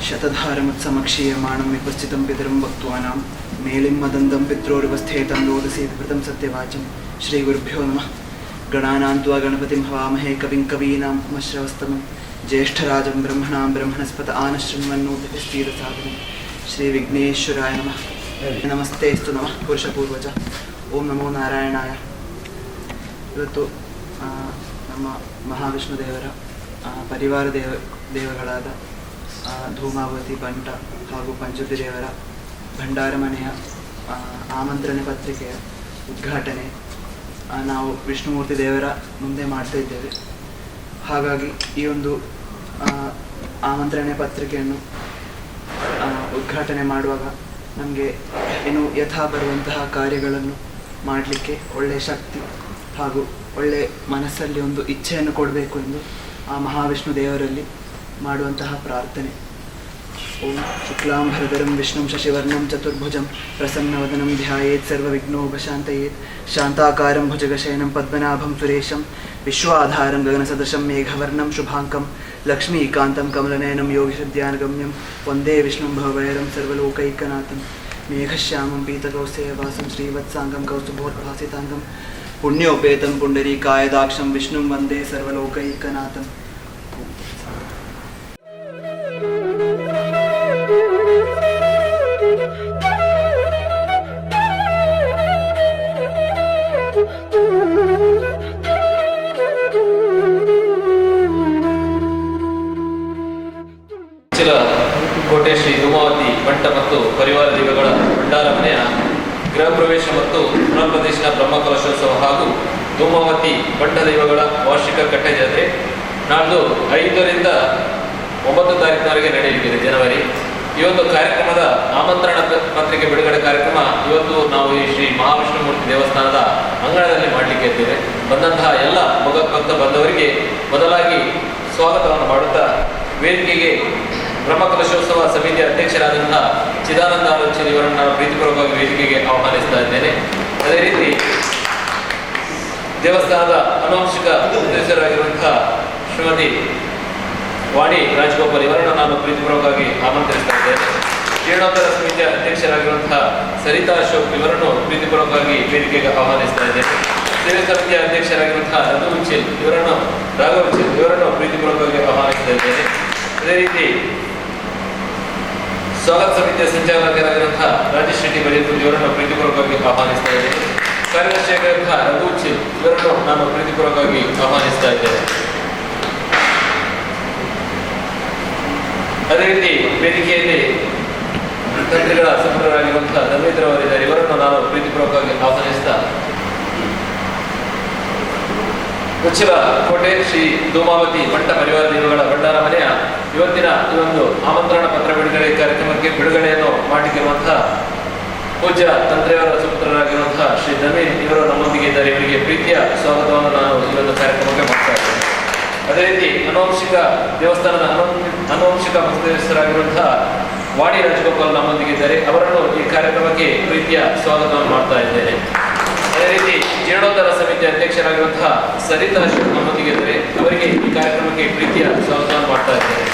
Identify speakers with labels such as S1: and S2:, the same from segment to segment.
S1: शतधारमत्समक्षीयमाणं विपस्थितं पितरं भक्त्वानां मेलिं मदन्दं पित्रोर्वस्थेतं लोदसीभृतं सत्यवाचं श्रीगुरुभ्यो नमः। गणानां त्वा गणपतिं हवामहे कविं कवीनां उपमश्रवस्तमं ज्येष्ठराजं ब्रह्मणां ब्रह्मणस्पत आनशृण्वन्नोतिभिस्तीरसाधनं श्रीविघ्नेश्वराय नमः। नमस्तेस्तु नमः पुरुषपूर्वज। ओं नमो नारायणाय। ಇವತ್ತು ನಮ್ಮ ಮಹಾವಿಷ್ಣುದೇವರ ಪರಿವಾರ ದೇವಗಳಾದ ಧೂಮಾವತಿ ಬಂಟ ಹಾಗೂ ಪಂಚುತಿದೇವರ ಭಂಡಾರ ಮನೆಯ ಆಮಂತ್ರಣ ಪತ್ರಿಕೆಯ ಉದ್ಘಾಟನೆ ನಾವು ವಿಷ್ಣುಮೂರ್ತಿ ದೇವರ ಮುಂದೆ ಮಾಡ್ತಾ ಇದ್ದೇವೆ. ಹಾಗಾಗಿ ಈ ಒಂದು ಆಮಂತ್ರಣ ಪತ್ರಿಕೆಯನ್ನು ಉದ್ಘಾಟನೆ ಮಾಡುವಾಗ ನಮಗೆ ಇನ್ನು ಯಥಾ ಬರುವಂತಹ ಕಾರ್ಯಗಳನ್ನು ಮಾಡಲಿಕ್ಕೆ ಒಳ್ಳೆಯ ಶಕ್ತಿ ಹಾಗೂ ಒಳ್ಳೆ ಮನಸ್ಸಲ್ಲಿ ಒಂದು ಇಚ್ಛೆಯನ್ನು ಕೊಡಬೇಕು ಎಂದು ಆ ಮಹಾವಿಷ್ಣು ದೇವರಲ್ಲಿ ಮಾಡುವಂತಹ ಪ್ರಾರ್ಥನೆ. ಓಂ ಶುಕ್ಲಾಂಬರಧರಂ ವಿಷ್ಣುಂ ಶಶಿವರ್ಣಂ ಚತುರ್ಭುಜಂ ಪ್ರಸನ್ನವದನಂ ಧ್ಯಾಯೇತ್ ಸರ್ವವಿಘ್ನೋಪಶಾಂತಯೇತ್ ಶಾಂತಾಕಾರಂ ಭುಜಗಶಯನಂ ಪದ್ಮನಾಭಂ ಸುರೇಶಂ ವಿಶ್ವಾಧಾರಂ ಗಗನಸದೃಶಂ ಮೇಘವರ್ಣಂ ಶುಭಾಂಕಂ ಲಕ್ಷ್ಮೀಕಾಂತಂ ಕಮಲನಯನಂ ಯೋಗಿಶದ್ಯಾನಗಮ್ಯಂ ವಂದೇ ವಿಷ್ಣುಂ ಭವಭಯರಂ ಸರ್ವಲೋಕೈಕನಾಥಂ ಮೇಘಶ್ಯಾಮಂ ಪೀತಕೌಸ್ತೇಯವಾಸಂ ಶ್ರೀವತ್ಸಾಂಗಂ ಕೌಸ್ತುಭೋದ್ಭಾಸಿತಾಂಗಂ ಪುಣ್ಯೋಪೇತಂ ಪುಂಡರೀಕಾಯದಾಕ್ಷಂ ವಿಷ್ಣುಂ ವಂದೇ ಸರ್ವಲೋಕೈಕನಾಥಂ.
S2: ಕೋಟೆ ಶ್ರೀ ಧೂಮಾವತಿ ಬಂಟ ಮತ್ತು ಪರಿವಾರ ದೈವಗಳ ಭಂಡಾರ ಮನೆಯ ಗೃಹ ಪ್ರವೇಶ ಮತ್ತು ಪುನರ್ಪ್ರತಿಷ್ಠಾ ಬ್ರಹ್ಮಕಲಶೋತ್ಸವ ಹಾಗೂ ಧೂಮಾವತಿ ಬಂಟ ದೈವಗಳ ವಾರ್ಷಿಕ ಕಟ್ಟೆ ಜಾತ್ರೆ ನಾಳ್ದು 5ರಿಂದ 9 ತಾರೀಕಿನವರೆಗೆ ನಡೆಯಲಿದೆ ಜನವರಿ. ಈ ಒಂದು ಕಾರ್ಯಕ್ರಮದ ಆಮಂತ್ರಣ ಪತ್ರಿಕೆ ಬಿಡುಗಡೆ ಕಾರ್ಯಕ್ರಮ ಇವತ್ತು ನಾವು ಈ ಶ್ರೀ ಮಹಾವಿಷ್ಣುಮೂರ್ತಿ ದೇವಸ್ಥಾನದ ಅಂಗಳದಲ್ಲಿ ಮಾಡಲಿಕ್ಕೆ ಇದ್ದೇವೆ. ಬಂದಂತಹ ಎಲ್ಲ ಭಕ್ತ ಬಂದವರಿಗೆ ಮೊದಲಾಗಿ ಸ್ವಾಗತವನ್ನು ಮಾಡುತ್ತಾ ವೇದಿಕೆಗೆ ಬ್ರಹ್ಮಕಲಶೋತ್ಸವ ಸಮಿತಿಯ ಅಧ್ಯಕ್ಷರಾದಂತಹ ಚಿದಾನಂದ ಆಲೋಚನೆ ಇವರನ್ನು ನಾನು ಪ್ರೀತಿಪೂರ್ವಕವಾಗಿ ವೇದಿಕೆಗೆ ಆಹ್ವಾನಿಸ್ತಾ ಇದ್ದೇನೆ. ಅದೇ ರೀತಿ ದೇವಸ್ಥಾನದ ಅನುವಂಶಿಕ ಸದಸ್ಯರಾಗಿರುವಂತಹ ಶ್ರೀಮತಿ ವಾಣಿ ರಾಜಗೋಪಾಲ್ ಇವರನ್ನು ನಾನು ಪ್ರೀತಿಪೂರ್ವಕವಾಗಿ ಆಮಂತ್ರಿಸ್ತಾ ಇದ್ದೇನೆ. ಜೀರ್ಣೋದ್ಧಾರ ಸಮಿತಿಯ ಅಧ್ಯಕ್ಷರಾಗಿರುವಂತಹ ಸರಿತಾ ಅಶೋಕ್ ಇವರನ್ನು ಪ್ರೀತಿಪೂರ್ವಕವಾಗಿ ವೇದಿಕೆಗೆ ಆಹ್ವಾನಿಸ್ತಾ ಇದ್ದೇನೆ. ಸೇವೆ ಸಮಿತಿಯ ಅಧ್ಯಕ್ಷರಾಗಿರುವಂತಹ ರಾಘವ ವಿಚಲ್ ಇವರನ್ನು ಪ್ರೀತಿಪೂರ್ವಕವಾಗಿ ಆಹ್ವಾನಿಸ್ತಾ ಇದ್ದೇನೆ. ಅದೇ ರೀತಿ ಸ್ವಾಗತ ಸಮಿತಿಯ ಸಂಚಾಲಕರಾಗಿರುವಂತಹ ರಾಜೇಶ್ ಶೆಟ್ಟಿ ಬಳಿಯಪ್ಪು ಇವರನ್ನು ಪ್ರೀತಿಪೂರ್ವಕವಾಗಿ ಆಹ್ವಾನಿಸ್ತಾ ಇದ್ದೇನೆ. ಕಾರ್ಯದರ್ಶಿಯಾಗಿರುವಂತಹ ರಘು ವಿಚಲ್ ಇವರನ್ನು ನಾನು ಪ್ರೀತಿಪೂರ್ವಕವಾಗಿ ಆಹ್ವಾನಿಸ್ತಾ ಇದ್ದೇನೆ. ಅದೇ ರೀತಿ ವೇದಿಕೆಯಲ್ಲಿ ತಂತ್ರಿಗಳ ಸಂಪ್ರದಾಯರಾಗಿರುವಂತಹ ಧರ್ಮೇಂದ್ರ ಅವರಿದ್ದಾರೆ. ಇವರನ್ನು ನಾನು ಪ್ರೀತಿಪೂರ್ವಕವಾಗಿ ಆಹ್ವಾನಿಸ್ತಾ ಉಚ್ಚಿಲ ಕೋಟೆ ಶ್ರೀ ಧೂಮಾವತಿ ಬಂಟ ಪರಿವಾರ ದೈವಗಳ ಭಂಡಾರ ಮನೆಯ ಇವತ್ತಿನ ಈ ಒಂದು ಆಮಂತ್ರಣ ಪತ್ರ ಬಿಡುಗಡೆ ಕಾರ್ಯಕ್ರಮಕ್ಕೆ ಬಿಡುಗಡೆಯನ್ನು ಮಾಡಲಿಕ್ಕಿರುವಂತಹ ಪೂಜ್ಯ ತಂತ್ರಿಯವರ ಸುಪುತ್ರರಾಗಿರುವಂತಹ ಶ್ರೀ ನವೀನ್ ಇವರು ನಮ್ಮೊಂದಿಗೆ ಇದ್ದಾರೆ. ಇವರಿಗೆ ಪ್ರೀತಿಯ ಸ್ವಾಗತವನ್ನು ನಾನು ಈ ಒಂದು ಕಾರ್ಯಕ್ರಮಕ್ಕೆ ಮಾಡ್ತಾ ಇದ್ದೇನೆ. ಅದೇ ರೀತಿ ಅನುವಂಶಿಕ ದೇವಸ್ಥಾನದ ಅನುವಂಶಿಕ ಮುಖ್ಯಸ್ಥರಾಗಿರುವಂತಹ ವಾಣಿ ರಾಜಗೋಪಾಲ್ ನಮ್ಮೊಂದಿಗೆ ಇದ್ದಾರೆ. ಅವರನ್ನು ಈ ಕಾರ್ಯಕ್ರಮಕ್ಕೆ ಪ್ರೀತಿಯ ಸ್ವಾಗತವನ್ನು ಮಾಡ್ತಾ ಇದ್ದೇನೆ. ಅದೇ ರೀತಿ ಜೀರ್ಣೋದ್ಧಾರ ಸಮಿತಿಯ ಅಧ್ಯಕ್ಷರಾಗಿರುವಂತಹ ಸರಿತಾ ಅಶೋಕ್ ನಮ್ಮೊಂದಿಗೆ ಇದ್ದಾರೆ. ಅವರಿಗೆ ಈ ಕಾರ್ಯಕ್ರಮಕ್ಕೆ ಪ್ರೀತಿಯ ಸ್ವಾಗತವನ್ನು ಮಾಡ್ತಾ ಇದ್ದೇನೆ.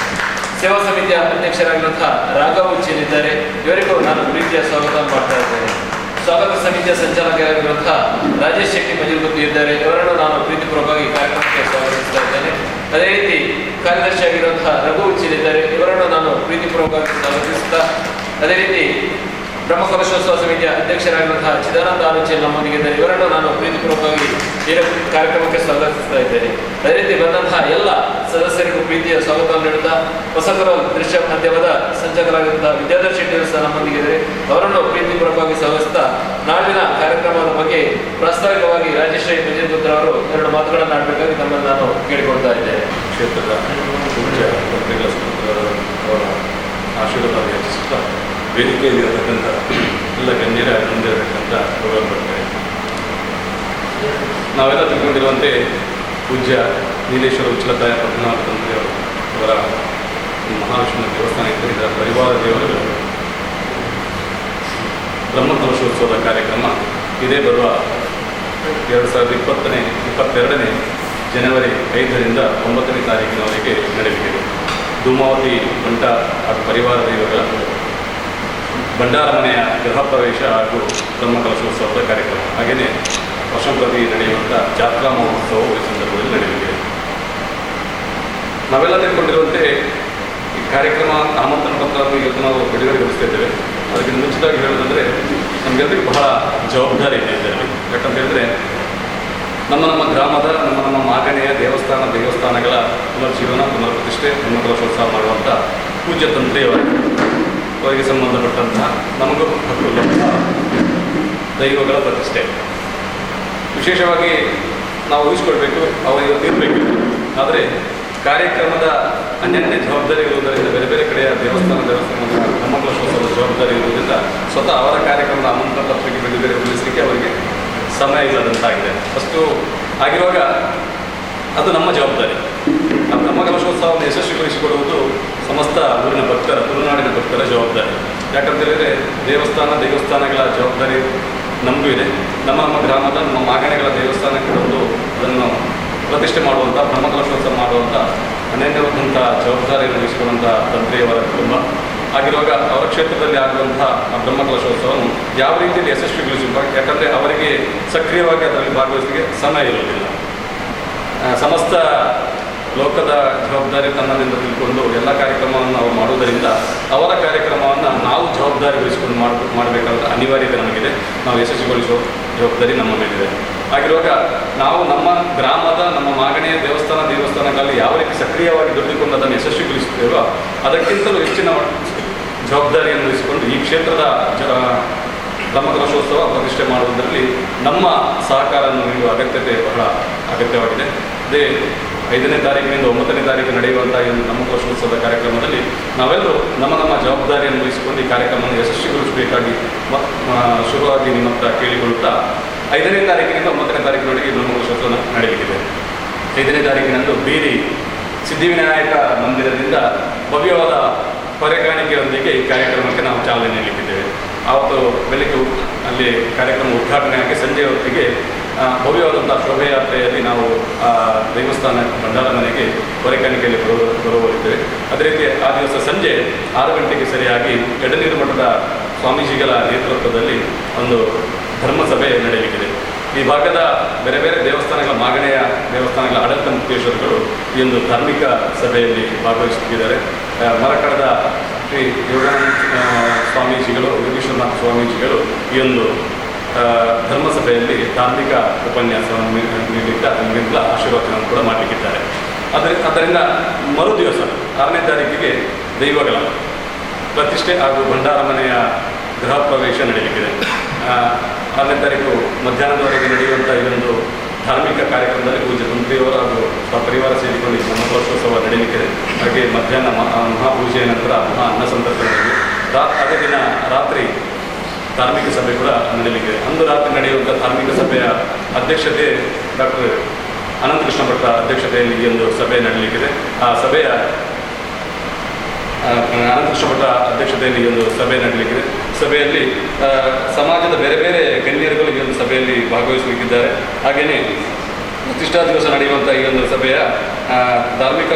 S2: ಸೇವಾ ಸಮಿತಿಯ ಅಧ್ಯಕ್ಷರಾಗಿರುವಂತಹ ರಾಘವ ವಿಚಲ್ ಇದ್ದಾರೆ. ಇವರಿಗೂ ನಾನು ಪ್ರೀತಿಯ ಸ್ವಾಗತವನ್ನು ಮಾಡ್ತಾ ಇದ್ದೇನೆ. ಸ್ವಾಗತ ಸಮಿತಿಯ ಸಂಚಾಲಕರಾಗಿರುವಂತಹ ರಾಜೇಶ್ ಶೆಟ್ಟಿ ಮಜಿಲ್ಗುತ್ತಿ ಇದ್ದಾರೆ. ಇವರನ್ನು ನಾನು ಪ್ರೀತಿಪೂರ್ವಕವಾಗಿ ಕಾರ್ಯಕ್ರಮಕ್ಕೆ ಸ್ವಾಗತಿಸ್ತಾ ಇದ್ದೇನೆ. ಅದೇ ರೀತಿ ಕಾರ್ಯದರ್ಶಿಯಾಗಿರುವಂತಹ ರಘು ವಿಚಲ್ ಇದ್ದಾರೆ. ಇವರನ್ನು ನಾನು ಪ್ರೀತಿಪೂರ್ವಕವಾಗಿ ಸ್ವಾಗತಿಸುತ್ತಾ ಅದೇ ರೀತಿ ಬ್ರಹ್ಮಕಲಶೋತ್ಸವ ಸಮಿತಿಯ ಅಧ್ಯಕ್ಷರಾಗಿರುವಂತಹ ಚಿದಾನಂದ ಆಲೋಚನೆ ನಮ್ಮೊಂದಿಗೆ ಇದ್ದಾರೆ. ಇವರನ್ನು ನಾನು ಪ್ರೀತಿಪೂರ್ವಕವಾಗಿ ಈ ಕಾರ್ಯಕ್ರಮಕ್ಕೆ ಸ್ವಾಗತಿಸ್ತಾ ಇದ್ದೇನೆ. ಅದೇ ರೀತಿ ಬಂದಂತಹ ಎಲ್ಲ ಸದಸ್ಯರಿಗೂ ಪ್ರೀತಿಯ ಸ್ವಾಗತವನ್ನು ನೀಡುತ್ತಾ ಹೊಸಕರ ದೃಶ್ಯ ಮಾಧ್ಯಮದ ಸಂಚಾಲಕರಾಗಿರುವಂತಹ ವಿದ್ಯಾಧರ್ ಶೆಟ್ಟಿ ಸಹ ನಮ್ಮೊಂದಿಗೆ ಇದ್ದಾರೆ. ಅವರನ್ನು ಪ್ರೀತಿಪೂರ್ವಕವಾಗಿ ಸ್ವಾಗತಿಸ್ತಾ ನಾಳಿನ ಕಾರ್ಯಕ್ರಮದ ಬಗ್ಗೆ ಪ್ರಾಸ್ತಾವಿಕವಾಗಿ ರಾಜೇಶ್ ಮಜಿಲ್ಗುತ್ರ ಅವರು 2 ಮಾತುಗಳನ್ನು ಆಡಬೇಕಾಗಿ ನಮ್ಮನ್ನು ನಾನು ಕೇಳಿಕೊಳ್ತಾ ಇದ್ದೇನೆ.
S3: ಕ್ಷೇತ್ರದ ಪೂಜ್ಯ ವೇದಿಕೆಯಲ್ಲಿರತಕ್ಕಂಥ ಎಲ್ಲ ಗಣ್ಯರ ಮುಂದಿರತಕ್ಕಂಥ ಗೌರವಪಡ್ತಾರೆ. ನಾವೆಲ್ಲ ತಿಳ್ಕೊಂಡಿರುವಂತೆ ಪೂಜ್ಯ ನೀಲೇಶ್ವರ ಉಚ್ಚಲತಾಯ ಪದ್ಮನಾಭ ತಂತ್ರಿಯವರು ಅವರ ಮಹಾವಿಷ್ಣು ದೇವಸ್ಥಾನ ಇದರ ಪರಿವಾರ ದೇವರುಗಳು ಬ್ರಹ್ಮಕಲಶೋತ್ಸವದ ಕಾರ್ಯಕ್ರಮ ಇದೇ ಬರುವ 2022 ಜನವರಿ 5ರಿಂದ 9ನೇ ತಾರೀಕಿನವರೆಗೆ ನಡೆಯಲಿದೆ. ಧೂಮಾವತಿ ಬಂಟ ಹಾಗೂ ಪರಿವಾರ ದೇವರುಗಳ ಭಂಡಾರ ಮನೆಯ ಗೃಹ ಪ್ರವೇಶ ಹಾಗೂ ಬ್ರಹ್ಮಕಲಶೋತ್ಸವದ ಕಾರ್ಯಕ್ರಮ, ಹಾಗೆಯೇ ವರ್ಷಂಪ್ರತಿ ನಡೆಯುವಂಥ ಜಾತ್ರಾ ಮಹೋತ್ಸವವು ಈ ಸಂದರ್ಭದಲ್ಲಿ ನಡೆಯಲಿದೆ. ನಾವೆಲ್ಲ ತಿಳ್ಕೊಂಡಿರುವಂತೆ ಈ ಕಾರ್ಯಕ್ರಮ ಆಮಂತ್ರಣ ಪತ್ರವನ್ನು ಇವತ್ತು ನಾವು ಬಿಡುಗಡೆಗೊಳಿಸ್ತಾ ಇದ್ದೇವೆ. ಅದಕ್ಕಿಂತ ಮುಂಚಿತವಾಗಿ ಹೇಳೋದಂದರೆ ನಮಗೆಲ್ಲರಿಗೂ ಬಹಳ ಜವಾಬ್ದಾರಿ ಇದೆ ಇದರಲ್ಲಿ. ಯಾಕಂತ ಹೇಳಿದ್ರೆ ನಮ್ಮ ಗ್ರಾಮದ ನಮ್ಮ ಮಾಗಣೆಯ ದೇವಸ್ಥಾನಗಳ ಪುನರ್ಜೀವನ ಪುನರ್ಪ್ರತಿಷ್ಠೆ ಬ್ರಹ್ಮಕಲಶೋತ್ಸವ ಮಾಡುವಂಥ ಪೂಜ್ಯ ತಂತ್ರಿಯವರಿಗೆ ಸಂಬಂಧಪಟ್ಟಂತಹ ನಮಗೂ ಹಕ್ಕುಳ್ಳ ದೈವಗಳ ಪ್ರತಿಷ್ಠೆ. ವಿಶೇಷವಾಗಿ ನಾವು ಊಹಿಸ್ಕೊಳ್ಬೇಕು, ಅವರು ಇರಬೇಕು. ಆದರೆ ಕಾರ್ಯಕ್ರಮದ ಅನ್ಯನ್ಯ ಜವಾಬ್ದಾರಿ ಇರುವುದರಿಂದ ಬೇರೆ ಬೇರೆ ಕಡೆಯ ದೇವಸ್ಥಾನದ ಬ್ರಹ್ಮಕಲಶೋತ್ಸವದ ಜವಾಬ್ದಾರಿ ಇರುವುದರಿಂದ ಸ್ವತಃ ಅವರ ಕಾರ್ಯಕ್ರಮದ ಆಮಂತ್ರಣ ಪತ್ರಿಕೆ ಬಿಡುಗಡೆಗೊಳಿಸಲಿಕ್ಕೆ ಅವರಿಗೆ ಸಮಯ ಇಲ್ಲದಂತಾಗಿದೆ. ಅಷ್ಟು ಆಗಿರುವಾಗ ಅದು ನಮ್ಮ ಜವಾಬ್ದಾರಿ. ಆ ಬ್ರಹ್ಮಕಲಶೋತ್ಸವವನ್ನು ಯಶಸ್ವಿಗೊಳಿಸಿಕೊಡುವುದು ಸಮಸ್ತ ಊರಿನ ಭಕ್ತರ, ತುಳುನಾಡಿನ ಭಕ್ತರ ಜವಾಬ್ದಾರಿ. ಯಾಕಂತ ಹೇಳಿದರೆ ದೇವಸ್ಥಾನಗಳ ಜವಾಬ್ದಾರಿ ನಮಗೂ ಇದೆ. ನಮ್ಮ ಗ್ರಾಮದ ನಮ್ಮ ಮಾಗಣೆಗಳ ದೇವಸ್ಥಾನಕ್ಕೆ ಬಂದು ಅದನ್ನು ಪ್ರತಿಷ್ಠೆ ಮಾಡುವಂಥ, ಬ್ರಹ್ಮಕಲಶೋತ್ಸವ ಮಾಡುವಂಥ ಅನನ್ಯವಾದಂಥ ಜವಾಬ್ದಾರಿಯನ್ನು ವಹಿಸಿಕೊಳ್ಳುವಂಥ ತಂತ್ರಿಯವರ ಕುಟುಂಬ ಆಗಿರುವಾಗ ಅವರ ಕ್ಷೇತ್ರದಲ್ಲಿ ಆಗುವಂತಹ ಆ ಬ್ರಹ್ಮಕಲಶೋತ್ಸವವನ್ನು ಯಾವ ರೀತಿಯಲ್ಲಿ ಯಶಸ್ವಿಗೊಳಿಸಬೇಕು. ಯಾಕಂದರೆ ಅವರಿಗೆ ಸಕ್ರಿಯವಾಗಿ ಅದರಲ್ಲಿ ಭಾಗವಹಿಸಲಿಕ್ಕೆ ಸಮಯ ಇರುವುದಿಲ್ಲ. ಸಮಸ್ತ ಲೋಕದ ಜವಾಬ್ದಾರಿ ತನ್ನದಿಂದ ತಿಳ್ಕೊಂಡು ಎಲ್ಲ ಕಾರ್ಯಕ್ರಮವನ್ನು ಅವರು ಮಾಡುವುದರಿಂದ ಅವರ ಕಾರ್ಯಕ್ರಮವನ್ನು ನಾವು ಜವಾಬ್ದಾರಿ ವಹಿಸಿಕೊಂಡು ಮಾಡಬೇಕಾದ ಅನಿವಾರ್ಯತೆ ನಮಗಿದೆ. ನಾವು ಯಶಸ್ವಿಗೊಳಿಸುವ ಜವಾಬ್ದಾರಿ ನಮ್ಮ ಮೇಲಿದೆ. ಆಗಿರುವಾಗ ನಾವು ನಮ್ಮ ಗ್ರಾಮದ ನಮ್ಮ ಮಾಗಣೆಯ ದೇವಸ್ಥಾನಗಳಲ್ಲಿ ಯಾವ ರೀತಿ ಸಕ್ರಿಯವಾಗಿ ದುಡಿದುಕೊಂಡು ಅದನ್ನು ಯಶಸ್ವಿಗೊಳಿಸುತ್ತೇವೋ ಅದಕ್ಕಿಂತಲೂ ಹೆಚ್ಚಿನ ಜವಾಬ್ದಾರಿಯನ್ನು ವಹಿಸಿಕೊಂಡು ಈ ಕ್ಷೇತ್ರದ ಬ್ರಹ್ಮಕಲಶೋತ್ಸವ ಪ್ರತಿಷ್ಠೆ ಮಾಡುವುದರಲ್ಲಿ ನಮ್ಮ ಸಹಕಾರವನ್ನು ನೀಡುವ ಅಗತ್ಯತೆ ಬಹಳ ಅಗತ್ಯವಾಗಿದೆ. ಅದೇ 5ನೇ ತಾರೀಕಿನಿಂದ 9ನೇ ತಾರೀಕು ನಡೆಯುವಂಥ ಈ ಒಂದು ಬ್ರಹ್ಮಕಲಶೋತ್ಸವದ ಕಾರ್ಯಕ್ರಮದಲ್ಲಿ ನಾವೆಲ್ಲರೂ ನಮ್ಮ ಜವಾಬ್ದಾರಿಯನ್ನು ವಹಿಸಿಕೊಂಡು ಈ ಕಾರ್ಯಕ್ರಮವನ್ನು ಯಶಸ್ವಿಗೊಳಿಸಬೇಕಾಗಿ ಶುರುವಾಗಿ ನಿಮ್ಮ ಹತ್ರ ಕೇಳಿಕೊಳ್ಳುತ್ತಾ 5ನೇ ತಾರೀಕಿನಿಂದ 9ನೇ ತಾರೀಕಿನವರೆಗೆ ಬ್ರಹ್ಮಕಲಶೋತ್ಸವ ನಡೆಯಲಿದೆ. 5ನೇ ತಾರೀಕಿನಂದು ಬೀರಿ ಸಿದ್ಧಿವಿನಾಯಕ ಮಂದಿರದಿಂದ ಭವ್ಯವಾದ ಹೊರೆಕಾಣಿಕೆಯೊಂದಿಗೆ ಈ ಕಾರ್ಯಕ್ರಮಕ್ಕೆ ನಾವು ಚಾಲನೆ ನೀಡಲಿದ್ದೇವೆ. ಆವತ್ತು ಬೆಳಗ್ಗೆ ಅಲ್ಲಿ ಕಾರ್ಯಕ್ರಮ ಉದ್ಘಾಟನೆಯಾಗಿ ಸಂಜೆ ಹೊತ್ತಿಗೆ ಭವ್ಯವಾದಂಥ ಶೋಭಾಯಾತ್ರೆಯಲ್ಲಿ ನಾವು ದೇವಸ್ಥಾನ ಭಂಡಾರ ಮನೆಗೆ ಹೊರೆಕಾಣಿಕೆಯಲ್ಲಿ ಬರುವರಿದ್ದೇವೆ. ಅದೇ ರೀತಿ ಆ ದಿವಸ ಸಂಜೆ 6 ಗಂಟೆಗೆ ಸರಿಯಾಗಿ ಎಡನೀರು ಮಠದ ಸ್ವಾಮೀಜಿಗಳ ನೇತೃತ್ವದಲ್ಲಿ ಒಂದು ಧರ್ಮಸಭೆ ನಡೆಯಲಿದೆ. ಈ ಭಾಗದ ಬೇರೆ ಬೇರೆ ದೇವಸ್ಥಾನಗಳ ಮಾಗಣೆಯ ದೇವಸ್ಥಾನಗಳ ಆಡಳಿತ ಮುಖ್ಯೇಶ್ವರಗಳು ಈ ಒಂದು ಧಾರ್ಮಿಕ ಸಭೆಯಲ್ಲಿ ಭಾಗವಹಿಸುತ್ತಿದ್ದಾರೆ. ಮರಕಡದ ಶ್ರೀ ಯೋಗಾನಂದ ಸ್ವಾಮೀಜಿಗಳು, ಯೋಗೀಶ್ವರನಾಥ ಸ್ವಾಮೀಜಿಗಳು ಈ ಒಂದು ಧರ್ಮಸಭೆಯಲ್ಲಿ ಧಾರ್ಮಿಕ ಉಪನ್ಯಾಸವನ್ನು ನೀಡಲಿಕ್ಕೆ ನಿಮಗೆಲ್ಲ ಆಶೀರ್ವಚನವನ್ನು ಕೂಡ ಮಾಡಲಿಕ್ಕಿದ್ದಾರೆ. ಆದ್ದರಿಂದ ಮರು ದಿವಸ 6ನೇ ತಾರೀಕಿಗೆ ದೈವಗಳ ಪ್ರತಿಷ್ಠೆ ಹಾಗೂ ಭಂಡಾರ ಮನೆಯ ಗೃಹ ಪ್ರವೇಶ ನಡೆಯಲಿಕ್ಕಿದೆ. 6ನೇ ತಾರೀಕು ಮಧ್ಯಾಹ್ನದವರೆಗೆ ನಡೆಯುವಂಥ ಈ ಒಂದು ಧಾರ್ಮಿಕ ಕಾರ್ಯಕ್ರಮದಲ್ಲಿ ಪೂಜ್ಯ ತಂತ್ರಿಯವರು ಹಾಗೂ ಪರಿವಾರ ಸೇರಿಕೊಂಡು ಈ ಬ್ರಹ್ಮಕಲಶೋತ್ಸವ ನಡೆಯಲಿಕ್ಕಿದೆ. ಹಾಗೆ ಮಧ್ಯಾಹ್ನ ಮಹಾಪೂಜೆಯ ನಂತರ ಮಹಾ ಅನ್ನ ಸಂತರ್ಪಣೆ, ಅದೇ ದಿನ ರಾತ್ರಿ ಧಾರ್ಮಿಕ ಸಭೆ ಕೂಡ ನಡೆಯಲಿಕ್ಕಿದೆ. ಅಂದು ರಾತ್ರಿ ನಡೆಯುವಂಥ ಧಾರ್ಮಿಕ ಸಭೆಯ ಅಧ್ಯಕ್ಷತೆ ಡಾಕ್ಟರ್ ಅನಂತಕೃಷ್ಣ ಭಟ್ಟ ಅಧ್ಯಕ್ಷತೆಯಲ್ಲಿ ಈ ಒಂದು ಸಭೆ ನಡೆಯಲಿಕ್ಕಿದೆ. ಆ ಸಭೆಯ ಅನಂತಕೃಷ್ಣ ಭಟ್ಟ ಅಧ್ಯಕ್ಷತೆಯಲ್ಲಿ ಈ ಒಂದು ಸಭೆ ನಡೆಯಲಿಕ್ಕಿದೆ. ಸಭೆಯಲ್ಲಿ ಸಮಾಜದ ಬೇರೆ ಬೇರೆ ಗಣ್ಯರುಗಳು ಈ ಒಂದು ಸಭೆಯಲ್ಲಿ ಭಾಗವಹಿಸಲಿಕ್ಕಿದ್ದಾರೆ. ಹಾಗೆಯೇ ಪ್ರತಿಷ್ಠಾ ದಿವಸ ನಡೆಯುವಂಥ ಈ ಒಂದು ಸಭೆಯ ಧಾರ್ಮಿಕ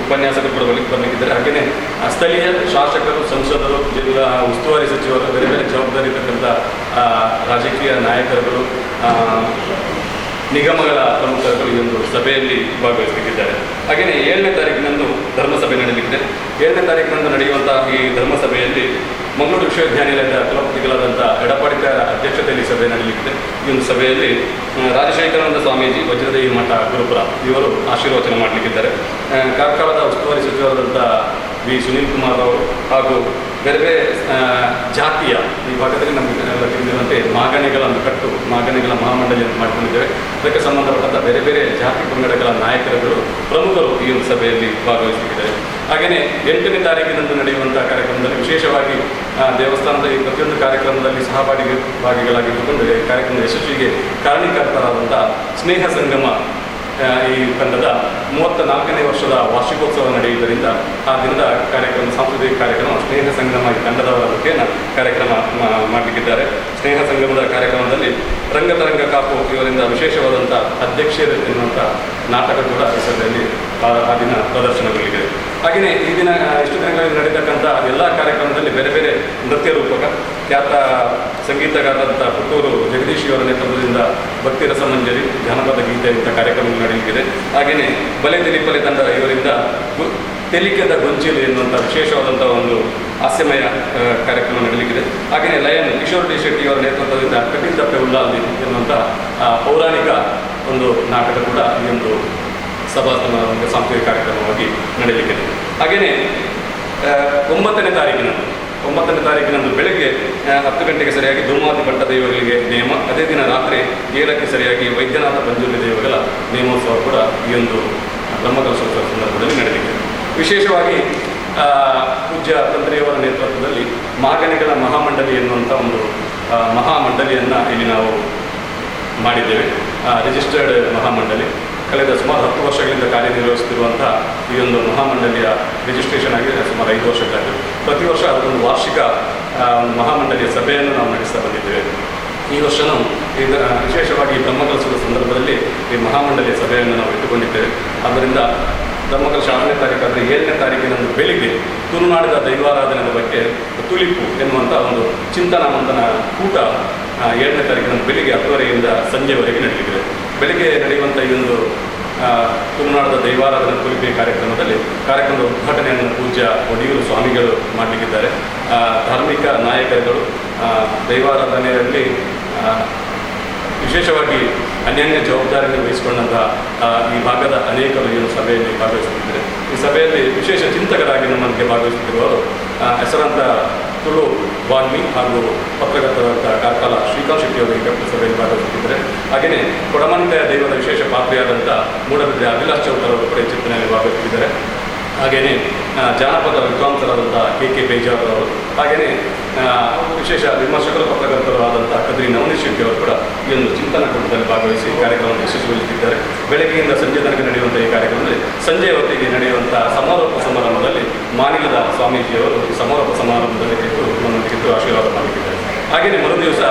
S3: ಉಪನ್ಯಾಸಕರು ಕೂಡ ಬರಲಿಕ್ಕಿದ್ದಾರೆ. ಹಾಗೆಯೇ ಸ್ಥಳೀಯ ಶಾಸಕರು, ಸಂಸದರು, ಜಿಲ್ಲಾ ಉಸ್ತುವಾರಿ ಸಚಿವರು, ಬೇರೆ ಬೇರೆ ಜವಾಬ್ದಾರಿ ಇರತಕ್ಕಂಥ ರಾಜಕೀಯ ನಾಯಕರುಗಳು, ನಿಗಮಗಳ ಪ್ರಮುಖರು ಈ ಒಂದು ಸಭೆಯಲ್ಲಿ ಭಾಗವಹಿಸಲಿಕ್ಕಿದ್ದಾರೆ. ಹಾಗೆಯೇ 7ನೇ ತಾರೀಕಿನಂದು ಧರ್ಮಸಭೆ ನಡೆಯಲಿಕ್ಕಿದೆ. 7ನೇ ತಾರೀಕಿನಂದು ನಡೆಯುವಂಥ ಈ ಧರ್ಮಸಭೆಯಲ್ಲಿ ಮಂಗಳೂರು ವಿಶ್ವವಿದ್ಯಾನಿಲಯದ ಕುಲಪತಿಗಳಾದಂಥ ಎಡಪಾಡಿತಾರ ಅಧ್ಯಕ್ಷತೆಯಲ್ಲಿ ಸಭೆ ನಡೆಯಲಿಕ್ಕಿದೆ. ಈ ಒಂದು ಸಭೆಯಲ್ಲಿ ರಾಜಶೇಖರಾನಂದ ಸ್ವಾಮೀಜಿ, ವಜ್ರದೇವಿ ಮಠ ಗುರುಪುರ ಇವರು ಆಶೀರ್ವಚನ ಮಾಡಲಿಕ್ಕಿದ್ದಾರೆ. ಕಾರ್ಕಳದ ಉಸ್ತುವಾರಿ ಸಚಿವರಾದಂಥ ವಿ ಸುನೀಲ್ ಕುಮಾರ್ ಅವರು ಹಾಗೂ ಬೇರೆ ಬೇರೆ ಜಾತಿಯ ಈ ಭಾಗದಲ್ಲಿ ನಮಗೆ ತಿಳಿದಿರುವಂತೆ ಮಾಗಣೆಗಳ ಮಹಾಮಂಡಳಿಯನ್ನು ಮಾಡಿಕೊಂಡಿದ್ದೇವೆ. ಅದಕ್ಕೆ ಸಂಬಂಧಪಟ್ಟಂಥ ಬೇರೆ ಬೇರೆ ಜಾತಿ ಪಂಗಡಗಳ ನಾಯಕರುಗಳು, ಪ್ರಮುಖರು ಈ ಒಂದು ಸಭೆಯಲ್ಲಿ ಭಾಗವಹಿಸಲಿದ್ದಾರೆ. ಹಾಗೆ ಹಾಗೆಯೇ 8ನೇ ತಾರೀಕಿನಂದು ನಡೆಯುವಂಥ ಕಾರ್ಯಕ್ರಮದಲ್ಲಿ ವಿಶೇಷವಾಗಿ ದೇವಸ್ಥಾನದ ಈ ಪ್ರತಿಯೊಂದು ಕಾರ್ಯಕ್ರಮದಲ್ಲಿ ಭಾಗಿಗಳಾಗಿದ್ದುಕೊಂಡು ಈ ಕಾರ್ಯಕ್ರಮದ ಯಶಸ್ವಿಗೆ ಕಾರಣೀಕರ್ತರಾದಂಥ ಸ್ನೇಹ ಸಂಗಮ ಈ ತಂಡದ 34ನೇ ವರ್ಷದ ವಾರ್ಷಿಕೋತ್ಸವ ನಡೆಯುವುದರಿಂದ ಆ ದಿನದ ಕಾರ್ಯಕ್ರಮ ಸಾಂಸ್ಕೃತಿಕ ಕಾರ್ಯಕ್ರಮ ಸ್ನೇಹ ಸಂಗಮ ಈ ತಂಡದವರ ವತಿಯನ್ನು ಕಾರ್ಯಕ್ರಮ ಮಾಡಲಿಕ್ಕಿದ್ದಾರೆ. ಸ್ನೇಹ ಸಂಗಮದ ಕಾರ್ಯಕ್ರಮದಲ್ಲಿ ರಂಗತರಂಗ ಕಾಪು ಇವರಿಂದ ವಿಶೇಷವಾದಂಥ ಅಧ್ಯಕ್ಷರು ಎನ್ನುವಂಥ ನಾಟಕ ಕೂಡ ಹೆಸರಲ್ಲಿ ಆ ದಿನ ಪ್ರದರ್ಶನಗೊಳ್ಳಲಿದೆ. ಹಾಗೆಯೇ ಈ ದಿನ ಇಷ್ಟು ದಿನಗಳಲ್ಲಿ ನಡೆಯತಕ್ಕಂಥ ಎಲ್ಲ ಕಾರ್ಯಕ್ರಮದಲ್ಲಿ ಬೇರೆ ಬೇರೆ ನೃತ್ಯ ರೂಪಕ ಖ್ಯಾತ ಸಂಗೀತಗಾರರಾದಂಥ ಪುತ್ತೂರು ಜಗದೀಶ್ ಇವರ ನೇತೃತ್ವದಿಂದ ಭಕ್ತಿ ರಸಮಂಜರಿ ಜಾನಪದ ಗೀತೆ ಅಂತ ಕಾರ್ಯಕ್ರಮ ನಡೆಯಲಿದೆ. ಹಾಗೆಯೇ ಬಲೆ ದಿಲೀಪಲೆ ತಂಡ ಇವರಿಂದ ತೆಲಿಕೆದ ಗೊಂಚಲು ಎನ್ನುವಂಥ ವಿಶೇಷವಾದಂಥ ಒಂದು ಹಾಸ್ಯಮಯ ಕಾರ್ಯಕ್ರಮ ನಡೆಯಲಿದೆ. ಹಾಗೆಯೇ ಲಯನ್ ಕಿಶೋರ್ ಡಿ ಶೆಟ್ಟಿ ಅವರ ನೇತೃತ್ವದಿಂದ ಕಟೀಲ್ ತಪ್ಪೆ ಉಲ್ಲಾಲ್ದಿ ಎನ್ನುವಂಥ ಪೌರಾಣಿಕ ಒಂದು ನಾಟಕ ಕೂಡ ಈ ಒಂದು ಸಾಂಸ್ಕೃತಿಕ ಕಾರ್ಯಕ್ರಮವಾಗಿ ನಡೆಯಲಿದೆ. ಹಾಗೆಯೇ 9ನೇ ತಾರೀಕಿನಂದು ಬೆಳಗ್ಗೆ 10 ಗಂಟೆಗೆ ಸರಿಯಾಗಿ ಧೂಮಾವತಿ ಭಟ್ಟ ದೈವಗಳಿಗೆ ನೇಮ, ಅದೇ ದಿನ ರಾತ್ರಿ 7ಕ್ಕೆ ಸರಿಯಾಗಿ ವೈದ್ಯನಾಥ ಪಂಜುರ್ಲಿ ದೈವಗಳ ನೇಮೋತ್ಸವ ಕೂಡ ಈ ಒಂದು ಬ್ರಹ್ಮಕಲಶೋತ್ಸವ ಸಂದರ್ಭದಲ್ಲಿ ನಡೆಯಲಿದೆ. ವಿಶೇಷವಾಗಿ ಪೂಜ್ಯ ತಂತ್ರಿಯವರ ನೇತೃತ್ವದಲ್ಲಿ ಮಹಾಗಣಿಗಳ ಮಹಾಮಂಡಲಿ ಎನ್ನುವಂಥ ಒಂದು ಮಹಾಮಂಡಲಿಯನ್ನು ಇಲ್ಲಿ ನಾವು ಮಾಡಿದ್ದೇವೆ. ರಿಜಿಸ್ಟರ್ಡ್ ಮಹಾಮಂಡಲಿ ಕಳೆದ ಸುಮಾರು 10 ವರ್ಷಗಳಿಂದ ಕಾರ್ಯನಿರ್ವಹಿಸುತ್ತಿರುವಂಥ ಈ ಒಂದು ಮಹಾಮಂಡಲಿಯ ರಿಜಿಸ್ಟ್ರೇಷನ್ ಆಗಿ ಸುಮಾರು 5 ವರ್ಷಕ್ಕಾಗಿದೆ. ಪ್ರತಿ ವರ್ಷ ಅದೊಂದು ವಾರ್ಷಿಕ ಮಹಾಮಂಡಲಿಯ ಸಭೆಯನ್ನು ನಾವು ನಡೆಸ್ತಾ ಬಂದಿದ್ದೇವೆ. ಈ ವರ್ಷವೂ ವಿಶೇಷವಾಗಿ ಬ್ರಹ್ಮಕಲಶದ ಸಂದರ್ಭದಲ್ಲಿ ಈ ಮಹಾಮಂಡಲಿಯ ಸಭೆಯನ್ನು ನಾವು ಇಟ್ಟುಕೊಂಡಿದ್ದೇವೆ. ಆದ್ದರಿಂದ ಬ್ರಹ್ಮಕಲಶ 6ನೇ ತಾರೀಕು ಆದರೆ 7ನೇ ತಾರೀಕಿನಂದು ಬೆಳಿಗ್ಗೆ ತುಳುನಾಡಿನ ದೈವಾರಾಧನೆಯ ಬಗ್ಗೆ ತುಳಿಪು ಎನ್ನುವಂಥ ಒಂದು ಚಿಂತನ ಮಂಥನ ಕೂಟ 7ನೇ ತಾರೀಕಿನಂದು ಬೆಳಿಗ್ಗೆ 10:30ಯಿಂದ ಸಂಜೆವರೆಗೆ ನಡೆಯಲಿದೆ. ಬೆಳಿಗ್ಗೆ ನಡೆಯುವಂಥ ಈ ಒಂದು ತುಳುನಾಡದ ದೈವಾರಾಧನೆ ತುಳಿಪಿ ಕಾರ್ಯಕ್ರಮದ ಉದ್ಘಾಟನೆಯನ್ನು ಪೂಜ್ಯ ಒಡಿಯೂರು ಸ್ವಾಮಿಗಳು ಮಾಡಲಿಕ್ಕಿದ್ದಾರೆ. ಧಾರ್ಮಿಕ ನಾಯಕರುಗಳು ದೈವಾರಾಧನೆಯಲ್ಲಿ ವಿಶೇಷವಾಗಿ ಅನ್ಯಾನ್ಯ ಜವಾಬ್ದಾರಿಯನ್ನು ವಹಿಸಿಕೊಂಡಂಥ ಈ ಭಾಗದ ಅನೇಕರು ಈ ಸಭೆಯಲ್ಲಿ ಭಾಗವಹಿಸುತ್ತಿದ್ದಾರೆ. ಈ ಸಭೆಯಲ್ಲಿ ವಿಶೇಷ ಚಿಂತಕರಾಗಿ ನಮ್ಮೊಂದಿಗೆ ಭಾಗವಹಿಸುತ್ತಿರುವವರು ಹೆಸರಾಂತ ತುಳು ವಾಗ್ಮಿ ಹಾಗೂ ಪತ್ರಕರ್ತರಾದ ಕಾರ್ಕಳ ಶ್ರೀಕಾಂತ್ ಶೆಟ್ಟಿ ಅವರು ಈ ಸಭೆಯಲ್ಲಿ ಭಾಗವಹಿಸುತ್ತಿದ್ದಾರೆ. ಹಾಗೆಯೇ ಕೊಡಮಂತೆಯ ದೈವದ ವಿಶೇಷ ಪಾತ್ರೆಯಾದಂಥ ಮೂಡಬಿದ್ರೆ ಅಭಿಲಾಷ್ ಚೌಧರಿ ಅವರು ಕೂಡ ಈ ಚಿಂತನೆಯಲ್ಲಿ ಭಾಗವಹಿಸುತ್ತಿದ್ದಾರೆ. ಹಾಗೆಯೇ ಜಾನಪದ ವಿದ್ವಾಂಸರಾದಂಥ ಕೆ ಬೇಜಾರ್ ಅವರು, ಹಾಗೆಯೇ ವಿಶೇಷ ವಿಮರ್ಶಕರು ಪತ್ರಕರ್ತರು ಆದಂಥ ಕದ್ರಿ ನವನೀತ್ ಶೆಟ್ಟಿ ಅವರು ಕೂಡ ಈ ಒಂದು ಚಿಂತನಾ ಕೂಟದಲ್ಲಿ ಭಾಗವಹಿಸಿ ಕಾರ್ಯಕ್ರಮವನ್ನು ಯಶಸ್ವಿಗೊಳಿಸುತ್ತಿದ್ದಾರೆ. ಬೆಳಗ್ಗೆಯಿಂದ ಸಂಜೆ ತನಕ ನಡೆಯುವಂಥ ಈ ಕಾರ್ಯಕ್ರಮದಲ್ಲಿ ಸಂಜೆಯ ಹೊತ್ತಿಗೆ ನಡೆಯುವಂಥ ಸಮಾರೋಪ ಸಮಾರಂಭದಲ್ಲಿ ಮಾನಿಲದ ಸ್ವಾಮೀಜಿಯವರು ಈ ಸಮಾರೋಪ ಸಮಾರಂಭದಲ್ಲಿ ನಮ್ಮೊಂದಿಗೆ ಆಶೀರ್ವಾದ ಮಾಡಲಿದ್ದಾರೆ. ಹಾಗೆಯೇ ಮರುದಿವಸ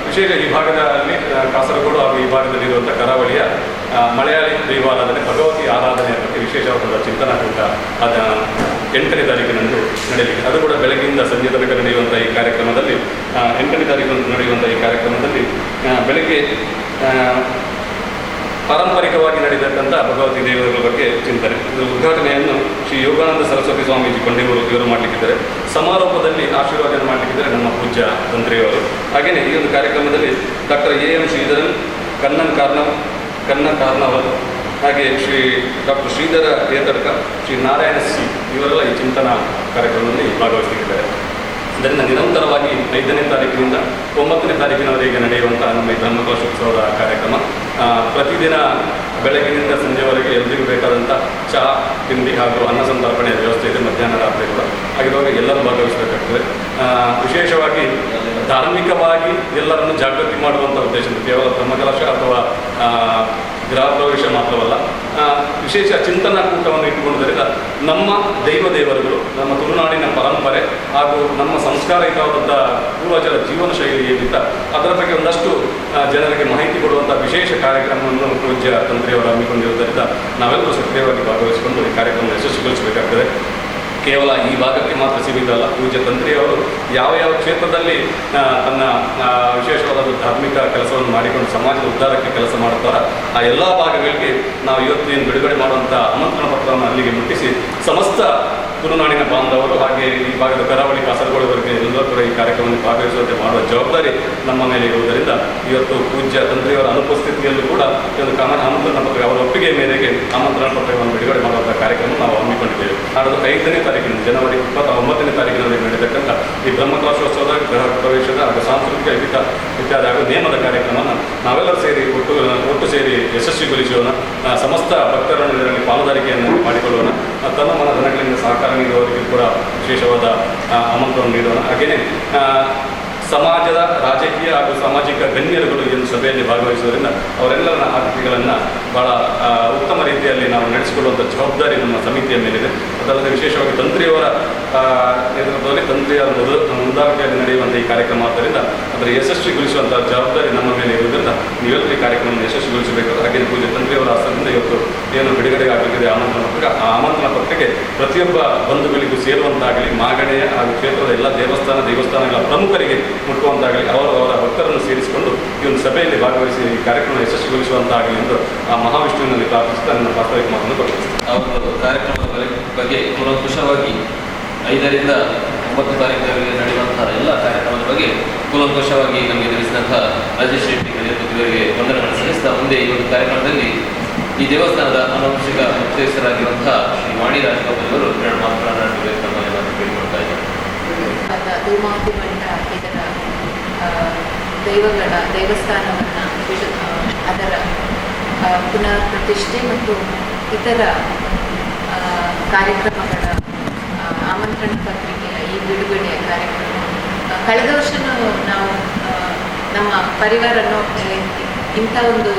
S3: ವಿಶೇಷ ಈ ಭಾಗದಲ್ಲಿ ಕಾಸರಗೋಡು ಹಾಗೂ ಈ ಭಾಗದಲ್ಲಿರುವಂಥ ಕರಾವಳಿಯ ಮಲಯಾಳಿ ದೈವಾರಾಧನೆ ಭಗವತಿ ಆರಾಧನೆಯ ಬಗ್ಗೆ ವಿಶೇಷವಾದ ಚಿಂತನಾ ಕೂಟ 8ನೇ ತಾರೀಕಿನಂದು ನಡೆಯಲಿದೆ. ಅದು ಕೂಡ ಬೆಳಗ್ಗೆಯಿಂದ ಸಂಜೆ ತನಕ ನಡೆಯುವಂಥ ಈ ಕಾರ್ಯಕ್ರಮದಲ್ಲಿ 8ನೇ ತಾರೀಕಿನಂದು ನಡೆಯುವಂಥ ಈ ಕಾರ್ಯಕ್ರಮದಲ್ಲಿ ಬೆಳಗ್ಗೆ ಪಾರಂಪರಿಕವಾಗಿ ನಡೆಯತಕ್ಕಂಥ ಭಗವತಿ ದೇವರುಗಳ ಬಗ್ಗೆ ಚಿಂತನೆ, ಇದರ ಉದ್ಘಾಟನೆಯನ್ನು ಶ್ರೀ ಯೋಗಾನಂದ ಸರಸ್ವತಿ ಸ್ವಾಮೀಜಿ ಕೊಂಡೇವರು ಇವರು ಮಾಡಲಿಕ್ಕಿದ್ದಾರೆ. ಸಮಾರೋಪದಲ್ಲಿ ಆಶೀರ್ವಾದ ಮಾಡಲಿಕ್ಕಿದ್ದಾರೆ ನಮ್ಮ ಪೂಜ್ಯ ತಂತ್ರಿಯವರು. ಹಾಗೆಯೇ ಈ ಒಂದು ಕಾರ್ಯಕ್ರಮದಲ್ಲಿ ಡಾಕ್ಟರ್ ಎಂ ಶ್ರೀಧರನ್, ಕನ್ನ ಕಾರ್ನವಲ್, ಹಾಗೆ ಡಾಕ್ಟರ್ ಶ್ರೀಧರ ಏತಡ್ಕ, ಶ್ರೀ ನಾರಾಯಣ ಸಿ ಇವರೆಲ್ಲ ಈ ಚಿಂತನಾ ಕಾರ್ಯಕ್ರಮದಲ್ಲಿ ಭಾಗವಹಿಸಲಿದ್ದಾರೆ. ಇದರಿಂದ ನಿರಂತರವಾಗಿ 5ನೇ ತಾರೀಕಿನಿಂದ 9ನೇ ತಾರೀಕಿನವರೆಗೆ ನಡೆಯುವಂಥ ನಮ್ಮ ಈ ಬ್ರಹ್ಮಕಲಶೋತ್ಸವದ ಕಾರ್ಯಕ್ರಮ ಪ್ರತಿದಿನ ಬೆಳಗ್ಗಿನಿಂದ ಸಂಜೆವರೆಗೆ ಎಲ್ಲರಿಗೂ ಬೇಕಾದಂಥ ಚಹಾ ತಿಂಡಿ ಹಾಗೂ ಅನ್ನ ಸಂತರ್ಪಣೆಯ ವ್ಯವಸ್ಥೆ ಇದೆ. ಮಧ್ಯಾಹ್ನ ರಾತ್ರಿ ಕೂಡ ಆಗಿರುವಾಗ ಎಲ್ಲರೂ ಭಾಗವಹಿಸಬೇಕಾಗ್ತದೆ. ವಿಶೇಷವಾಗಿ ಧಾರ್ಮಿಕವಾಗಿ ಎಲ್ಲರನ್ನು ಜಾಗೃತಿ ಮಾಡುವಂಥ ಉದ್ದೇಶದಿಂದ ಕೇವಲ ಬ್ರಹ್ಮಕಲಶ ಅಥವಾ ಗೃಹ ಪ್ರವೇಶ ಮಾತ್ರವಲ್ಲ, ವಿಶೇಷ ಚಿಂತನಾ ಕೂಟವನ್ನು ಇಟ್ಟುಕೊಂಡರಿಂದ ನಮ್ಮ ದೇವರುಗಳು, ನಮ್ಮ ತುಳುನಾಡಿನ ಪರಂಪರೆ ಹಾಗೂ ನಮ್ಮ ಸಂಸ್ಕಾರಯುತವಾದಂಥ ಪೂರ್ವಜರ ಜೀವನ ಶೈಲಿ ಏನಿತ್ತ ಅದರ ಬಗ್ಗೆ ಒಂದಷ್ಟು ಜನರಿಗೆ ಮಾಹಿತಿ ಕೊಡುವಂಥ ವಿಶೇಷ ಕಾರ್ಯಕ್ರಮವನ್ನು ಪೂಜ್ಯ ತಂತ್ರಿಯವರು ಹಮ್ಮಿಕೊಂಡಿರುವುದರಿಂದ ನಾವೆಲ್ಲರೂ ಸಕ್ರಿಯವಾಗಿ ಭಾಗವಹಿಸಿಕೊಂಡು ಈ ಕಾರ್ಯಕ್ರಮ ಯಶಸ್ವಿಗೊಳಿಸಬೇಕಾಗ್ತದೆ. ಕೇವಲ ಈ ಭಾಗಕ್ಕೆ ಮಾತ್ರ ಸೀಮಿತ ಅಲ್ಲ, ಪೂಜ್ಯ ತಂತ್ರಿಯವರು ಯಾವ ಕ್ಷೇತ್ರದಲ್ಲಿ ತನ್ನ ವಿಶೇಷವಾದ ಧಾರ್ಮಿಕ ಕೆಲಸವನ್ನು ಮಾಡಿಕೊಂಡು ಸಮಾಜದ ಉದ್ಧಾರಕ್ಕೆ ಕೆಲಸ ಮಾಡುತ್ತಾರೋ ಆ ಎಲ್ಲ ಭಾಗಗಳಿಗೆ ನಾವು ಇವತ್ತೇನು ಬಿಡುಗಡೆ ಮಾಡುವಂಥ ಆಮಂತ್ರಣ ಪತ್ರವನ್ನು ಅಲ್ಲಿಗೆ ಮುಟ್ಟಿಸಿ ಸಮಸ್ತ ತುಳುನಾಡಿನ ಬಾಂಧವರು ಹಾಗೆ ಈ ಭಾಗದ ಕರಾವಳಿ ಕಾಸರಗೋಡುವರೆಗೆ ಎಲ್ಲರೂ ಕೂಡ ಈ ಕಾರ್ಯಕ್ರಮದಲ್ಲಿ ಭಾಗವಹಿಸುವಂತೆ ಮಾಡುವ ಜವಾಬ್ದಾರಿ ನಮ್ಮ ಮೇಲೆ ಇರುವುದರಿಂದ ಇವತ್ತು ಪೂಜ್ಯ ತಂತ್ರಿಯವರ ಅನುಪಸ್ಥಿತಿಯಲ್ಲೂ ಕೂಡ ಒಂದು ಆಮಂತ್ರಣ ಪತ್ರ ಅವರ ಒಪ್ಪಿಗೆ ಮೇರೆಗೆ ಆಮಂತ್ರಣ ಪತ್ರವನ್ನು ಬಿಡುಗಡೆ ಮಾಡುವಂಥ ಕಾರ್ಯಕ್ರಮ ನಾವು ಹಮ್ಮಿಕೊಂಡಿದ್ದೇವೆ. ನಾಡದು 5ನೇ ತಾರೀಕಿನ ಜನವರಿ 29ನೇ ತಾರೀಕಿನಲ್ಲಿ ನಡೆಯತಕ್ಕಂಥ ಈ ಬ್ರಹ್ಮಕಲಶೋತ್ಸವದ ಗೃಹ ಪ್ರವೇಶದ ಹಾಗೂ ಸಾಂಸ್ಕೃತಿಕ ಇತ್ಯಾದಿ ಹಾಗೂ ನೇಮದ ಕಾರ್ಯಕ್ರಮವನ್ನು ನಾವೆಲ್ಲರೂ ಸೇರಿ ಒಟ್ಟು ಸೇರಿ ಯಶಸ್ವಿಗೊಳಿಸೋಣ. ಸಮಸ್ತ ಭಕ್ತರನ್ನು ಇದರಲ್ಲಿ ಪಾಲುದಾರಿಕೆಯನ್ನು ಮಾಡಿಕೊಳ್ಳೋಣ. ತನ್ನ ಮನ ಧನಗಳಿಂದ ಸಹಕಾರ ನೀಡುವ ವಿಶೇಷವಾದ ಆಮಂತ್ರಣ ನೀಡೋಣ. ಹಾಗೆಯೇ ಸಮಾಜದ ರಾಜಕೀಯ ಹಾಗೂ ಸಾಮಾಜಿಕ ಗಣ್ಯರುಗಳು ಈ ಒಂದು ಸಭೆಯಲ್ಲಿ ಭಾಗವಹಿಸುವುದರಿಂದ ಅವರೆಲ್ಲರ ಅತಿಥಿಗಳನ್ನು ಬಹಳ ಉತ್ತಮ ರೀತಿಯಲ್ಲಿ ನಾವು ನಡೆಸಿಕೊಳ್ಳುವಂಥ ಜವಾಬ್ದಾರಿ ನಮ್ಮ ಸಮಿತಿಯ ಮೇಲಿದೆ. ಅದಲ್ಲದೆ ವಿಶೇಷವಾಗಿ ತಂತ್ರಿಯವರ ನೇತೃತ್ವದಲ್ಲಿ ತಂತ್ರಿಯವರ ಮುಂದಾರಿಕೆಯಲ್ಲಿ ನಡೆಯುವಂಥ ಈ ಕಾರ್ಯಕ್ರಮ ಆದ್ದರಿಂದ ಅದರ ಯಶಸ್ವಿಗೊಳಿಸುವಂಥ ಜವಾಬ್ದಾರಿ ನಮ್ಮ ಮೇಲೆ ಇರುವುದರಿಂದ ನೀವೆಲ್ಲರೂ ಈ ಕಾರ್ಯಕ್ರಮವನ್ನು ಯಶಸ್ವಿಗೊಳಿಸಬೇಕು. ಹಾಗೆ ಪೂಜೆ ತಂತ್ರಿಯವರ ಹಸ್ತದಿಂದ ಇವತ್ತು ಏನು ಬಿಡುಗಡೆ ಆಗಲಿದೆ ಆಮಂತ್ರಣ ಪತ್ರಿಕೆ, ಆ ಆಮಂತ್ರಣ ಪತ್ರಿಕೆ ಪ್ರತಿಯೊಬ್ಬ ಬಂಧುಗಳಿಗೂ ಸೇರುವಂತಾಗಲಿ, ಮಾಗಣೆಯ ಹಾಗೂ ಕ್ಷೇತ್ರದ ಎಲ್ಲ ದೇವಸ್ಥಾನಗಳ ಪ್ರಮುಖರಿಗೆ ಮುಟ್ಟುವಂತಾಗಲಿ, ಅವರ ಭಕ್ತರನ್ನು ಸೇರಿಸಿಕೊಂಡು ಈ ಒಂದು ಸಭೆಯಲ್ಲಿ ಭಾಗವಹಿಸಿ ಈ ಕಾರ್ಯಕ್ರಮ ಯಶಸ್ವಿಗೊಳಿಸುವಂತಾಗಲಿ ಎಂದು ಆ ಮಹಾವಿಷ್ಣುವಿನಲ್ಲಿ ಪ್ರಾರ್ಥಿಸುತ್ತಾ ನನ್ನ ಪ್ರಾಸ್ತಾವಿಕ ಮಾತನ್ನು ಕೊಟ್ಟಿದ್ದೇನೆ.
S2: ಅವರು ಕಾರ್ಯಕ್ರಮದ ಬಗ್ಗೆ ಕೂಲಂಕುಷವಾಗಿ 5ರಿಂದ 9 ತಾರೀಕಿನವರೆಗೆ ನಡೆಯುವಂತಹ ಎಲ್ಲ ಕಾರ್ಯಕ್ರಮದ ಬಗ್ಗೆ ಕೂಲಂಕುಷವಾಗಿ ನಮಗೆ ತಿಳಿಸಿದಂತಹ ರಾಜೇಶ್ ಶೆಟ್ಟಿ ನೇತೃತ್ವದವರಿಗೆ ವಂದನೆಗಳನ್ನು ಸಲ್ಲಿಸಿದ ಮುಂದೆ ಈ ಒಂದು ಕಾರ್ಯಕ್ರಮದಲ್ಲಿ ಈ ದೇವಸ್ಥಾನದ ಅನುವಂಶಿಕ ಮುಖ್ಯಸ್ಥರಾಗಿರುವಂತಹ ಶ್ರೀ ವಾಣಿ ರಾಜಗೋಪಾಲ್ ಅವರು 2 ಮಾತನಾಡಬೇಕು ತಮ್ಮಲ್ಲಿ ನಾನು ಕೇಳಿಕೊಳ್ತಾ ಇದ್ದೇನೆ.
S4: ಧೂಮಾವತಿ ಮಠ ಇದರ ದೇವಸ್ಥಾನವನ್ನು ಅದರ ಪುನರ್ ಪ್ರತಿಷ್ಠೆ ಮತ್ತು ಇತರ ಕಾರ್ಯಕ್ರಮಗಳ ಆಮಂತ್ರಣ ಪತ್ರಿಕೆಯ ಈ ಬಿಡುಗಡೆಯ ಕಾರ್ಯಕ್ರಮ ಕಳೆದ ವರ್ಷವೂ ನಾವು ನಮ್ಮ ಪರಿವಾರನ್ನು ಇಂಥ ಒಂದು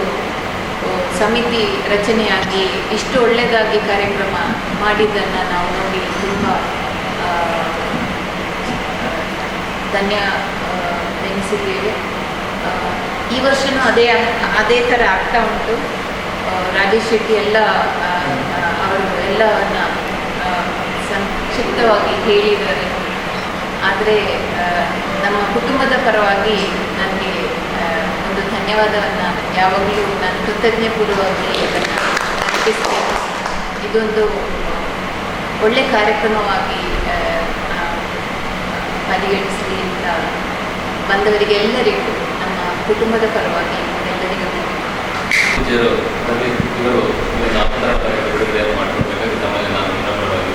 S4: ಸಮಿತಿ ರಚನೆಯಾಗಿ ಇಷ್ಟು ಒಳ್ಳೆಯದಾಗಿ ಕಾರ್ಯಕ್ರಮ ಮಾಡಿದ್ದನ್ನು ನಾವು ನೋಡಿ ತುಂಬ ಧನ್ಯವೆನಿಸಿದ್ದೇವೆ. ಈ ವರ್ಷವೂ ಅದೇ ಥರ ಆಗ್ತಾ ಉಂಟು. ರಾಜೇಶ್ ಶೆಟ್ಟಿ ಅವರು ಎಲ್ಲವನ್ನು ಸಂಕ್ಷಿಪ್ತವಾಗಿ ಹೇಳಿದ್ದಾರೆ. ಆದರೆ ನಮ್ಮ ಕುಟುಂಬದ ಪರವಾಗಿ ನನಗೆ ಒಂದು ಧನ್ಯವಾದವನ್ನು ಯಾವಾಗಲೂ ನಾನು ಕೃತಜ್ಞಪೂರ್ವವಾಗಿ ಅದನ್ನು ನೆನಪಿಸ್ತೇನೆ. ಇದೊಂದು ಒಳ್ಳೆಯ ಕಾರ್ಯಕ್ರಮವಾಗಿ ಪರಿಗಣಿಸಲಿ ಅಂತ ಬಂದವರಿಗೆ ಎಲ್ಲರಿಗೂ ನಮ್ಮ ಕುಟುಂಬದ ಪರವಾಗಿ ಎಲ್ಲರಿಗೂ
S2: ಇವರು ಬಿಡುಗಡೆ ಮಾಡಿಕೊಡ್ಬೇಕಾಗಿ ತಮ್ಮಲ್ಲಿ ನಾನು ವಿನಮ್ರವಾಗಿ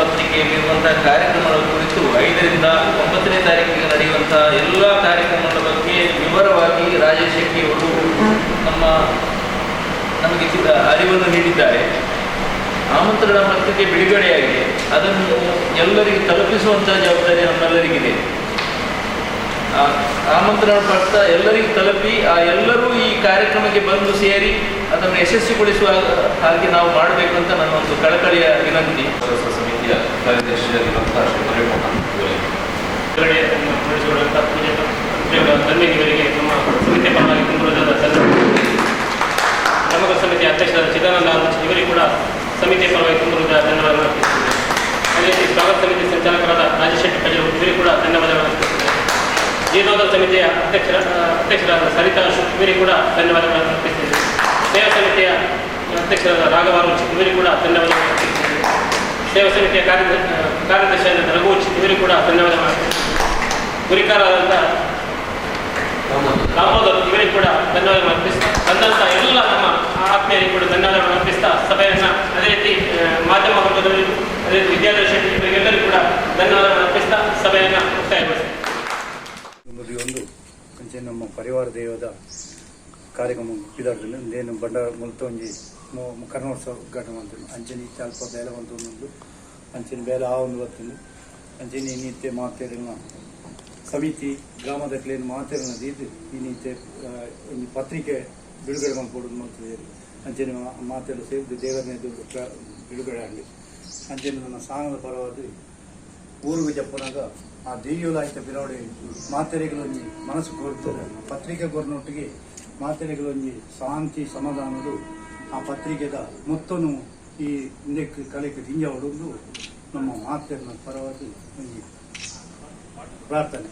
S2: ಪತ್ರಿಕೆಯಲ್ಲಿರುವಂತಹ ಕಾರ್ಯಕ್ರಮಗಳ ಕುರಿತು 5ರಿಂದ 9ನೇ ತಾರೀಕಿಗೆ ನಡೆಯುವಂತಹ ಎಲ್ಲ ಕಾರ್ಯಕ್ರಮಗಳ ಬಗ್ಗೆ ವಿವರವಾಗಿ ರಾಜೇಶ್ ಶೆಟ್ಟಿ ಅವರು ನಮಗೆ ಅರಿವನ್ನು ನೀಡಿದ್ದಾರೆ. ಆಮಂತ್ರಣ ಪತ್ರಿಕೆ ಬಿಡುಗಡೆಯಾಗಿದೆ, ಅದನ್ನು ಎಲ್ಲರಿಗೂ ತಲುಪಿಸುವಂತಹ ಜವಾಬ್ದಾರಿ ನಮ್ಮೆಲ್ಲರಿಗಿದೆ. ಆಮಂತ್ರಣ ಪತ್ರ ಎಲ್ಲರಿಗೂ ತಲುಪಿ ಎಲ್ಲರೂ ಈ ಕಾರ್ಯಕ್ರಮಕ್ಕೆ ಬಂದು ಸೇರಿ ಅದನ್ನು ಯಶಸ್ವಿಗೊಳಿಸುವ ಹಾಗೆ ನಾವು ಮಾಡಬೇಕು ಅಂತ ನನ್ನ ಒಂದು ಕಳಕಳಿಯ ವಿನಂತಿ. ಸಮಿತಿಯ ಕಾರ್ಯದರ್ಶಿಯಾಗಿರುವಂತಹ ಶ್ರೀ ಮರಿಮೋಹನ್ ನಡೆಸಿಕೊಳ್ಳುವಂಥ ಪೂಜೆ ಧರ್ಮಿಗಳಿಗೆ ನಮ್ಮ ಸಮಿತಿಯ ಪರವಾಗಿ ತುಂಬ
S5: ಸರ್ವ ಸಮಿತಿಯ ಅಧ್ಯಕ್ಷರಾದ ಚಿದಾನಂದ ಇವರಿಗೆ ಕೂಡ ಸಮಿತಿಯ ಪರವಾಗಿ ತುಂಬ ಧನ್ಯವಾದಗಳು ಅರ್ಪಿಸುತ್ತೇನೆ. ಅದೇ ರೀತಿ ಸ್ವಾಗತ ಸಮಿತಿ ಸಂಚಾಲಕರಾದ ರಾಜಶೆಟ್ಟಿ ಕಜರು ಇವರಿಗೆ ಕೂಡ ಧನ್ಯವಾದಗಳು ಅರ್ಪಿಸುತ್ತೇನೆ. ಜೀರ್ಣೋದ್ಧಾರ ಸಮಿತಿಯ ಅಧ್ಯಕ್ಷರಾದ ಸರಿತಾ ಅಶೋಕ್ ಇವರಿಗೆ ಕೂಡ ಧನ್ಯವಾದಗಳನ್ನು ಅರ್ಪಿಸುತ್ತೇನೆ. ಸೇವಾ ಸಮಿತಿಯ ಅಧ್ಯಕ್ಷರಾದ ರಾಘವಾರುಚ್ ಇವರಿಗೆ ಕೂಡ ಧನ್ಯವಾದಗಳು ಅರ್ಪಿಸುತ್ತೇನೆ. ಸೇವಾ ಸಮಿತಿಯ ಕಾರ್ಯದರ್ಶಿಯಾದ ರಘುಚ್ ಇವರಿಗೆ ಕೂಡ ಧನ್ಯವಾದಗಳು ಅರ್ಪಿಸುತ್ತೇನೆ. ಗುರಿಕಾರರಾದಂಥ ದಾಮೋದರ್ ಇವರಿಗೆ ಕೂಡ ಧನ್ಯವಾದಗಳು ಅರ್ಪಿಸ್ತಾ ಬಂದಂಥ ಎಲ್ಲ ನಮ್ಮ ಆತ್ಮೀಯರಿಗೆ ಕೂಡ ಧನ್ಯವಾದಗಳು ಅರ್ಪಿಸ್ತಾ ಸಭೆಯನ್ನು ಅದೇ ರೀತಿ ಮಾಧ್ಯಮ ವರ್ಗದಲ್ಲಿ ಅದೇ ರೀತಿ ವಿದ್ಯಾಧರ ಇವರಿಗೆಲ್ಲರಿಗೂ ಕೂಡ ಧನ್ಯವಾದಗಳು ಅರ್ಪಿಸ್ತಾ ಸಭೆಯನ್ನು ಮುಕ್ತಾಯಗೊಳಿಸ್ತಾರೆ.
S6: ಒಂದು ಅಂಚೆ ನಮ್ಮ ಪರಿವಾರ ದೇವದ ಕಾರ್ಯಕ್ರಮ ಮುಗಿದಾಗಲಿ ನೇನು ಬಂಡಾರ ಮುಲ್ತೊಂಜಿ ಕರ್ನೋತ್ಸವ ಉದ್ಘಾಟನೆ ಮಾಡ್ತೀನಿ. ಅಂಚೆನಿ ಸ್ವಲ್ಪ ಬೇಲೆ ಒಂದು ಅಂಚಿನ ಬೇಲೆ ಆ ಒಂದು ಬರ್ತೀನಿ. ಅಂಚೆನಿ ನಿತ್ಯ ಮಾತೇರಿನ ಸಮಿತಿ ಗ್ರಾಮದಕ್ಲೇನು ಮಾತೇರಿನದು ಇದು ಈ ನಿತ್ಯ ಒಂದು ಪತ್ರಿಕೆ ಬಿಡುಗಡೆ ಮಾಡಿಕೊಡೋದು ಮಾಡ್ತಿದೆ. ಅಂಚೆನ ಮಾತೆಲ್ಲ ಸೇರಿದ್ದು ದೇವರನೇದು ಬಿಡುಗಡೆ ಆಗಲಿ. ಅಂಚೆನ ನನ್ನ ಸಾಂಗದ ಪರವಾಗಿ ಊರಿಗೆ ಜಪ್ಪನಾಗ ಆ ದೇವಿಯಲಾಯ್ತ ಬಿರವಡೆ ಮಾತೆರೆಗಳೊಂಜಿ ಮನಸ್ಸು ಕೋರ್ತದೆ. ಪತ್ರಿಕೆ ಕೊರನೊಟ್ಟಿಗೆ ಮಾತೆರೆಗಳೊಂಜಿ ಶಾಂತಿ ಸಮಾಧಾನಗಳು ಆ ಪತ್ರಿಕೆದ ಮೊತ್ತನು ಈ ಇಂದಕ್ಕೆ ಕಲೆಗೆ ದಿಂಜ ಹೊಡೆದು ನಮ್ಮ ಮಾತೆರನ ಪರವಾಗಿ ಒಂದು ಪ್ರಾರ್ಥನೆ.